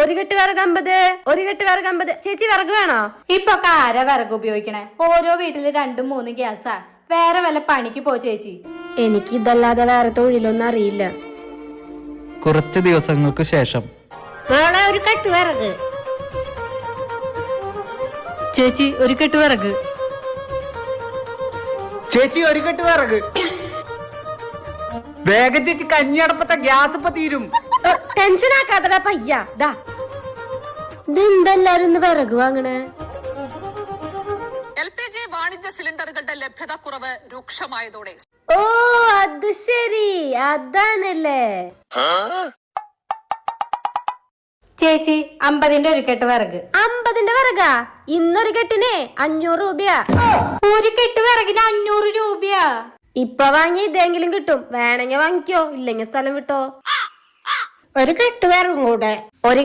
ഒരു കെട്ട് വിറക് 50, ഒരു കെട്ട് വിറക് 50. ചേച്ചി വിറക് വേണോ? ഇപ്പൊ ആരാ വിറക് ഉപയോഗിക്കണേ? ഓരോ വീട്ടില് 2, 3 ഗ്യാസാ. വേറെ വല്ല പണിക്ക് പോ ചേച്ചി. എനിക്ക് ഇതല്ലാതെ വേറെ തൊഴിലൊന്നും അറിയില്ല. കുറച്ച് ദിവസങ്ങൾക്ക് ശേഷം ഒരു കെട്ട് വിറക്. ചേച്ചി ഒരു കെട്ട് വിറക്. ചേച്ചി ഒരു കെട്ട് വിറക്. വേഗം ചേച്ചി, കഞ്ഞിയടപ്പത്തെ ഗ്യാസ് ഇപ്പൊ തീരും. ടെൻഷൻ ആക്കാത്തടാ പയ്യ. ഇതെന്തെല്ലാരും വിറക് വാങ്ങണേ? LPG വാണിജ്യ സിലിണ്ടറുകളുടെ ലഭ്യത കുറവ് രൂക്ഷമായതോടെ. ഓ അത് ശരി, അതാണല്ലേ. ചേച്ചി 50ന്റെ ഒരു കെട്ട് വിറക്. 50ന്റെ വിറകാ? ഇന്നൊരു കെട്ടിനെ 500 രൂപയാ. ഒരു കെട്ട് വിറകിന് 500 രൂപയാ. ഇപ്പൊ വാങ്ങി ഇതെങ്കിലും കിട്ടും. വേണമെങ്കിൽ വാങ്ങിക്കോ, ഇല്ലെങ്കിൽ സ്ഥലം വിട്ടോ. ഒരു കെട്ട് വിറകും കൂടെ. ഒരു